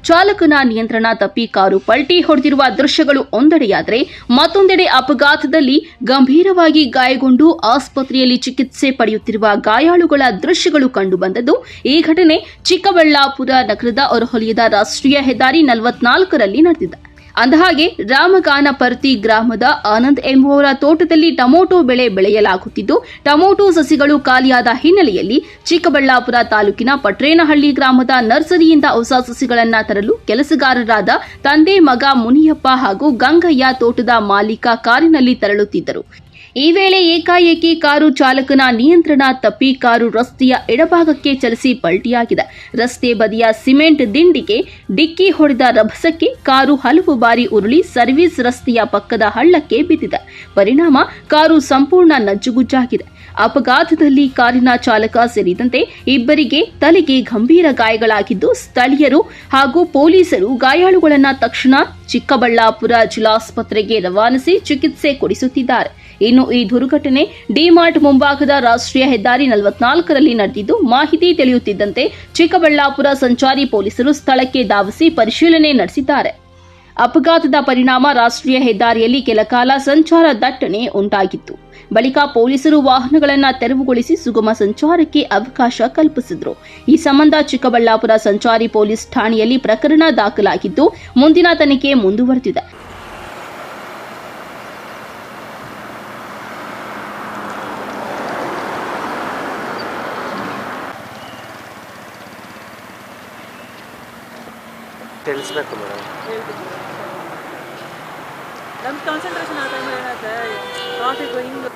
ಚಾಲಕನ ನಿಯಂತ್ರಣ ತಪ್ಪಿ ಕಾರು ಪಲ್ಟಿ ಹೊಡೆದಿರುವ ದೃಶ್ಯಗಳು ಒಂದೆಡೆಯಾದರೆ, ಮತ್ತೊಂದೆಡೆ ಅಪಘಾತದಲ್ಲಿ ಗಂಭೀರವಾಗಿ ಗಾಯಗೊಂಡು ಆಸ್ಪತ್ರೆಯಲ್ಲಿ ಚಿಕಿತ್ಸೆ ಪಡೆಯುತ್ತಿರುವ ಗಾಯಾಳುಗಳ ದೃಶ್ಯಗಳು ಕಂಡುಬಂದದ್ದು. ಈ ಘಟನೆ ಚಿಕ್ಕಬಳ್ಳಾಪುರ ನಗರದ ಹೊರವಲಯದ ರಾಷ್ಟ್ರೀಯ ಹೆದ್ದಾರಿ 44ರಲ್ಲಿ ನಡೆದಿದೆ. ಅಂದಹಾಗೆ ರಾಮಗಾನಪರ್ತಿ ಗ್ರಾಮದ ಆನಂದ್ ಎಂಬುವರ ತೋಟದಲ್ಲಿ ಟೊಮೊಟೊ ಬೆಳೆ ಬೆಳೆಯಲಾಗುತ್ತಿದ್ದು, ಟೊಮೊಟೊ ಸಸಿಗಳು ಖಾಲಿಯಾದ ಹಿನ್ನೆಲೆಯಲ್ಲಿ ಚಿಕ್ಕಬಳ್ಳಾಪುರ ತಾಲೂಕಿನ ಪಟ್ರೇನಹಳ್ಳಿ ಗ್ರಾಮದ ನರ್ಸರಿಯಿಂದ ಹೊಸ ಸಸಿಗಳನ್ನು ತರಲು ಕೆಲಸಗಾರರಾದ ತಂದೆ ಮಗ ಮುನಿಯಪ್ಪ ಹಾಗೂ ಗಂಗಯ್ಯ ತೋಟದ ಮಾಲೀಕ ಕಾರಿನಲ್ಲಿ ತೆರಳುತ್ತಿದ್ದರು. ಈ ವೇಳೆ ಏಕಾಏಕಿ ಕಾರು ಚಾಲಕನ ನಿಯಂತ್ರಣ ತಪ್ಪಿ ಕಾರು ರಸ್ತೆಯ ಎಡಭಾಗಕ್ಕೆ ಚಲಿಸಿ ಪಲ್ಟಿಯಾಗಿದೆ. ರಸ್ತೆ ಬದಿಯ ಸಿಮೆಂಟ್ ದಿಂಡಿಗೆ ಡಿಕ್ಕಿ ಹೊಡೆದ ರಭಸಕ್ಕೆ ಕಾರು ಹಲವು ಬಾರಿ ಉರುಳಿ ಸರ್ವಿಸ್ ರಸ್ತೆಯ ಪಕ್ಕದ ಹಳ್ಳಕ್ಕೆ ಬಿದ್ದಿದೆ. ಪರಿಣಾಮ ಕಾರು ಸಂಪೂರ್ಣ ನಜ್ಜುಗುಜ್ಜಾಗಿದೆ. ಅಪಘಾತದಲ್ಲಿ ಕಾರಿನ ಚಾಲಕ ಸೇರಿದಂತೆ ಇಬ್ಬರಿಗೆ ತಲೆಗೆ ಗಂಭೀರ ಗಾಯಗಳಾಗಿದ್ದು, ಸ್ಥಳೀಯರು ಹಾಗೂ ಪೊಲೀಸರು ಗಾಯಾಳುಗಳನ್ನು ತಕ್ಷಣ ಚಿಕ್ಕಬಳ್ಳಾಪುರ ಜಿಲ್ಲಾಸ್ಪತ್ರೆಗೆ ರವಾನಿಸಿ ಚಿಕಿತ್ಸೆ ಕೊಡಿಸುತ್ತಿದ್ದಾರೆ. ಇನ್ನು ಈ ದುರ್ಘಟನೆ ಡಿಮಾರ್ಟ್ ಮುಂಭಾಗದ ರಾಷ್ಟ್ರೀಯ ಹೆದ್ದಾರಿ 44ರಲ್ಲಿ ನಡೆದಿದ್ದು, ಮಾಹಿತಿ ತಿಳಿಯುತ್ತಿದ್ದಂತೆ ಚಿಕ್ಕಬಳ್ಳಾಪುರ ಸಂಚಾರಿ ಪೊಲೀಸರು ಸ್ಥಳಕ್ಕೆ ಧಾವಿಸಿ ಪರಿಶೀಲನೆ ನಡೆಸಿದ್ದಾರೆ. ಅಪಘಾತದ ಪರಿಣಾಮ ರಾಷ್ಟ್ರೀಯ ಹೆದ್ದಾರಿಯಲ್ಲಿ ಕೆಲಕಾಲ ಸಂಚಾರ ದಟ್ಟಣೆ ಉಂಟಾಗಿತ್ತು. ಬಳಿಕ ಪೊಲೀಸರು ವಾಹನಗಳನ್ನು ತೆರವುಗೊಳಿಸಿ ಸುಗಮ ಸಂಚಾರಕ್ಕೆ ಅವಕಾಶ ಕಲ್ಪಿಸಿದರು. ಈ ಸಂಬಂಧ ಚಿಕ್ಕಬಳ್ಳಾಪುರ ಸಂಚಾರಿ ಪೊಲೀಸ್ ಠಾಣೆಯಲ್ಲಿ ಪ್ರಕರಣ ದಾಖಲಾಗಿದ್ದು, ಮುಂದಿನ ತನಿಖೆ ಮುಂದುವರೆದಿದೆ. ತಿಳಿಸ್ಬೇಕು ಮೇಡಮ್. ನಮ್ಮ ಕಾನ್ಸಂಟ್ರೇಷನ್ ಆ ಟೈಮಲ್ಲಿ ಏನಾಗುತ್ತೆ, ಟ್ರಾಫಿಕ್ ಹಿಂಗೆ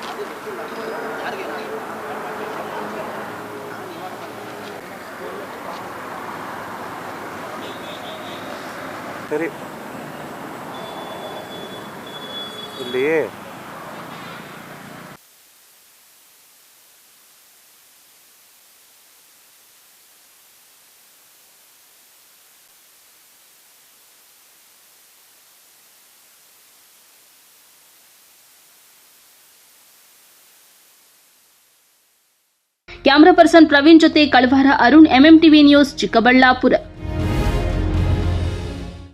ಸರಿ ಇಲ್ಲಿ ಕ್ಯಾಮರಾ ಪರ್ಸನ್ ಪ್ರವೀಣ್ ಜೊತೆ ಕಳವಾರ ಅರುಣ್, MMTV ನ್ಯೂಸ್, ಚಿಕ್ಕಬಳ್ಳಾಪುರ.